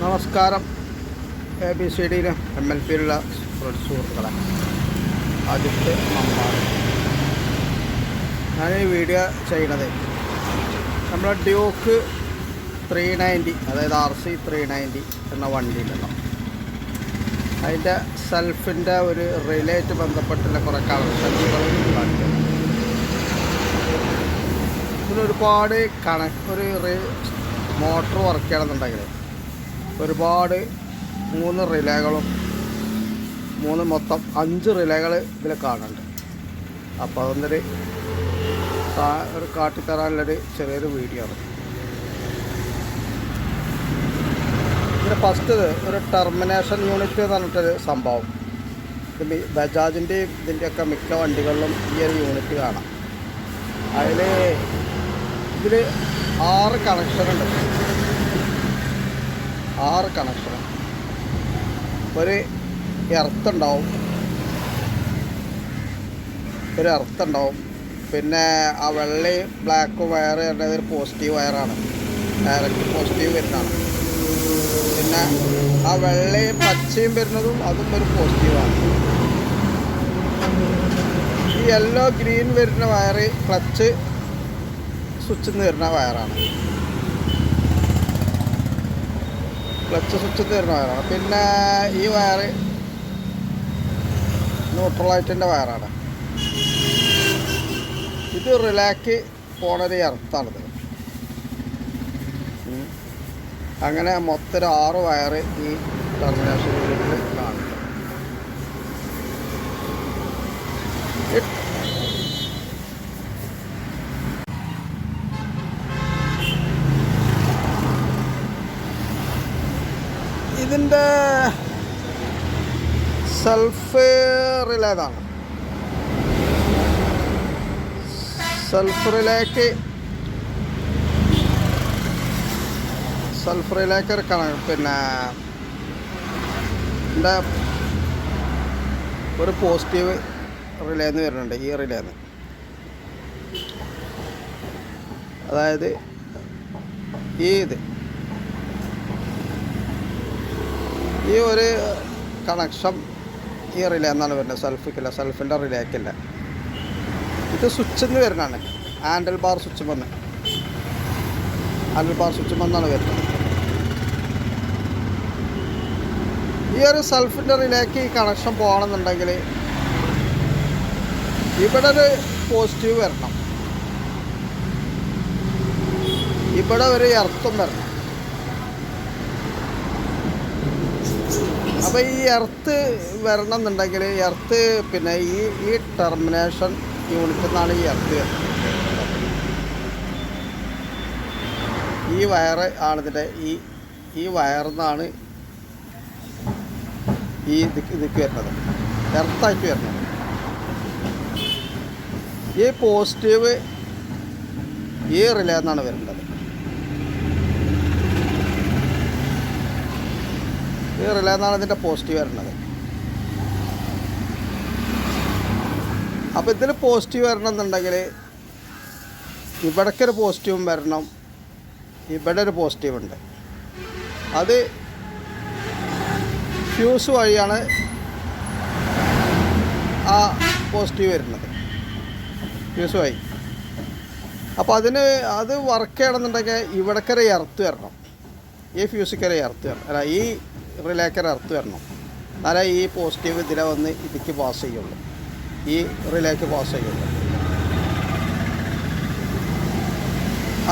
നമസ്കാരം. ABCD MLP-യിലുള്ള സുഹൃത്തുക്കളെ, ആദ്യത്തെ നമ്പർ ഞാൻ ഈ വീഡിയോ ചെയ്യണത് നമ്മളെ ഡ്യൂക്ക് 390, അതായത് RC 390 എന്ന വണ്ടിയിലുണ്ടല്ലോ, അതിൻ്റെ സെൽഫിൻ്റെ ഒരു റിലേറ്റ് ബന്ധപ്പെട്ടുള്ള കുറേ കണക്ഷനുകൾ കാണിക്കുന്നത്. ഇതിനൊരുപാട് ഒരു മോട്ടർ വർക്ക് ചെയ്യണമെന്നുണ്ടെങ്കിൽ ഒരുപാട് 3 റിലേകളും മൊത്തം 5 റിലേകൾ ഇതിൽ കാണുന്നുണ്ട്. അപ്പോൾ അതൊന്നൊരു കാട്ടിത്തരാനുള്ളൊരു ചെറിയൊരു വീഡിയോ ആണ്. ഇതിന് ഫസ്റ്റ് ഒരു ടെർമിനേഷൻ യൂണിറ്റ് എന്ന് പറഞ്ഞിട്ടൊരു സംഭവം, ഇത് ബജാജിൻ്റെയും ഇതിൻ്റെയൊക്കെ മിക്ക വണ്ടികളിലും ഈ ഒരു യൂണിറ്റ് കാണാം. ഇതിൽ 6 കണക്ഷനുണ്ട്. 6 കണക്ഷൻ. ഒരു എർത്തുണ്ടാവും, പിന്നെ ആ വെള്ളയും ബ്ലാക്കും വയർ പറഞ്ഞത് ഒരു പോസിറ്റീവ് വയറാണ്, ഡയറക്റ്റ് പോസിറ്റീവ് വരുന്നതാണ്. പിന്നെ ആ വെള്ളയും പച്ചയും വരുന്നതും അതും ഒരു പോസിറ്റീവാണ്. ഈ യെല്ലോ ഗ്രീൻ വരുന്ന വയർ ക്ലച്ച് സ്വിച്ചിൽ നിന്ന് വരുന്ന വയറാണ്, പിന്നെ ഈ വയർ ന്യൂട്രലൈറ്റിൻ്റെ വയറാണ്. ഇത് റിലാക്ക് പോണൊരു എർത്താണിത്. അങ്ങനെ മൊത്തം 6 വയർ ഈ ടെർമിനേഷൻ യൂണിറ്റിൽ കാണുന്നത്. ഇതിൻ്റെ സെൽഫ് റിലേതാണ്. സെൽഫ് റിലേക്ക് എടുക്കണം. പിന്നെ എൻ്റെ ഒരു പോസിറ്റീവ് റിലേന്ന് വരുന്നുണ്ട്, ഈ റിലേന്ന്. അതായത് ഈ ഒരു കണക്ഷൻ ഈ റിലേ എന്നാണ് വരുന്നത്, സെൽഫിൻ്റെ റിലേക്കില്ല. ഇത് സ്വിച്ചിൽ നിന്ന് വരുന്നതാണ്, ഹാൻഡിൽ ബാർ സ്വിച്ച് വന്നാണ് വരുന്നത്. ഈ ഒരു സെൽഫിൻ്റെ റിലേക്ക് ഈ കണക്ഷൻ പോകണമെന്നുണ്ടെങ്കിൽ ഇവിടെ ഒരു പോസിറ്റീവ് വരണം, ഇവിടെ ഒരു എർത്തും വരണം. അപ്പോൾ ഈ എർത്ത് വരണം എന്നുണ്ടെങ്കിൽ പിന്നെ ഈ ടെർമിനേഷൻ യൂണിറ്റിൽ നിന്നാണ് ഈ എർത്ത് വരുന്നത്. ഈ വയറ് ആണിതിൻ്റെ ഈ വയറിൽ നിന്നാണ് ഈ ഇതിക്ക് വരുന്നത്, എർത്തായിട്ട് വരുന്നത്. ഈ പോസിറ്റീവ് ഈ റിലേ എന്നാണ് വരേണ്ടത്. ഈ റിലേ എന്നാണ് ഇതിൻ്റെ പോസിറ്റീവ് വരുന്നത്. അപ്പോൾ ഇതിൽ പോസിറ്റീവ് വരണം എന്നുണ്ടെങ്കിൽ ഇവിടേക്കൊരു പോസിറ്റീവും വരണം, ഇവിടെ ഒരു പോസിറ്റീവ് ഉണ്ട്. അത് ഫ്യൂസ് വഴിയാണ് ആ പോസിറ്റീവ് വരുന്നത്, ഫ്യൂസ് വഴി. അപ്പോൾ അത് വർക്ക് ചെയ്യണമെന്നുണ്ടെങ്കിൽ ഇവിടേക്കൊരു എർത്ത് വരണം, ഈ ഫ്യൂസിക്കൊരു എർത്ത് വരണം, അല്ല ഈ റിലേക്കൊരു എർത്ത് വരണം. എന്നാലേ ഈ പോസിറ്റീവ് ഇതിലെ വന്ന് ഇതിക്ക് പാസ് ചെയ്യുള്ളൂ, ഈ റിലേക്ക് പാസ് ചെയ്യുള്ളൂ.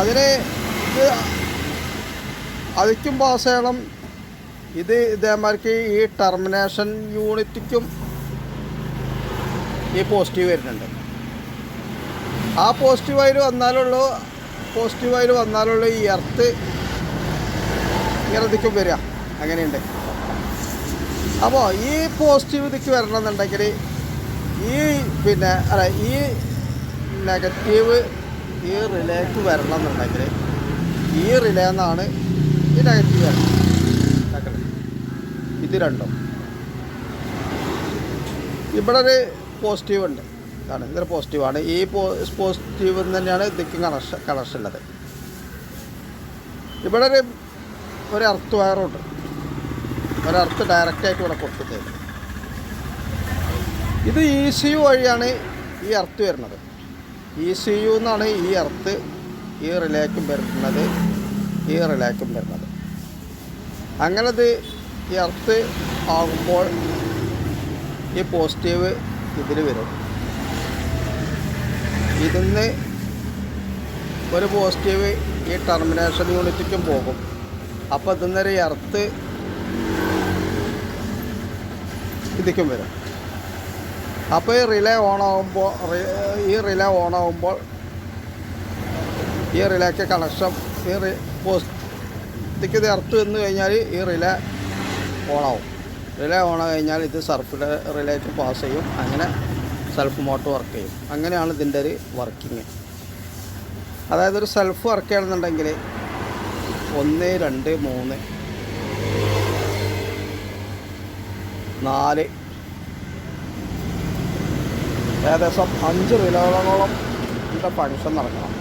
അതിന് അതിക്കും പാസ് ചെയ്യണം. ഇതേമാതിരിക്ക് ഈ ടെർമിനേഷൻ യൂണിറ്റിക്കും ഈ പോസിറ്റീവ് വരുന്നുണ്ട്. ആ പോസിറ്റീവായി വന്നാലുള്ളൂ ഈ എർത്ത് ഇങ്ങനെ ഇതിക്കും വരിക, അങ്ങനെയുണ്ട്. അപ്പോൾ ഈ പോസിറ്റീവ് ഇതിക്ക് വരണമെന്നുണ്ടെങ്കിൽ ഈ നെഗറ്റീവ് ഈ റിലേക്ക് വരണം എന്നുണ്ടെങ്കിൽ ഈ റിലേ എന്നാണ് ഈ നെഗറ്റീവ് വരണം. ഇത് രണ്ടും ഇവിടെ ഒരു പോസിറ്റീവ് ഉണ്ട്, ഇതൊരു പോസിറ്റീവാണ്. ഈ പോസിറ്റീവ് തന്നെയാണ് ഇതിക്ക് കണക്ഷൻ ഉള്ളത്. ഇവിടെ ഒരു എർത്ത് വയറുണ്ട്, ഒരർത്ത് ഡയറക്റ്റായിട്ട് ഇവിടെ കൊടുത്തിട്ടുണ്ട്. ഇത് ECU വഴിയാണ് ഈ എർത്ത് വരുന്നത്. ECU എന്നാണ് ഈ എർത്ത് ഈ റിലേക്കും വരുന്നത്, ഈ റിലേക്കും വരുന്നത്. അങ്ങനത് ഈ എർത്ത് ആകുമ്പോൾ ഈ പോസിറ്റീവ് ഇതിൽ വരും. ഇതിന്ന് ഒരു പോസിറ്റീവ് ഈ ടെർമിനേഷൻ യൂണിറ്റിക്കും പോകും. അപ്പോൾ ഇതിന്നൊരു എർത്ത് ഇതിക്കും വരും. അപ്പോൾ ഈ റിലേ ഓണാകുമ്പോൾ ഈ റിലേക്ക് കണക്ഷൻ ഈ പോസ്റ്റിക്ക് ഇത് എർത്ത് വന്നു കഴിഞ്ഞാൽ ഈ റിലേ ഓണാവും. റിലേ ഓണായി കഴിഞ്ഞാൽ ഇത് സർഫ് റിലേക്ക് പാസ് ചെയ്യും. അങ്ങനെ സെൽഫ് മോട്ടർ വർക്ക് ചെയ്യും. അങ്ങനെയാണ് ഇതിൻ്റെ ഒരു വർക്കിങ്. അതായത് ഒരു സെൽഫ് വർക്ക് ചെയ്യണമെന്നുണ്ടെങ്കിൽ 1 2 3 4 ഏകദേശം 5 റിലേകളോളം ഇതിൻ്റെ ഫങ്ഷൻ നടക്കണം.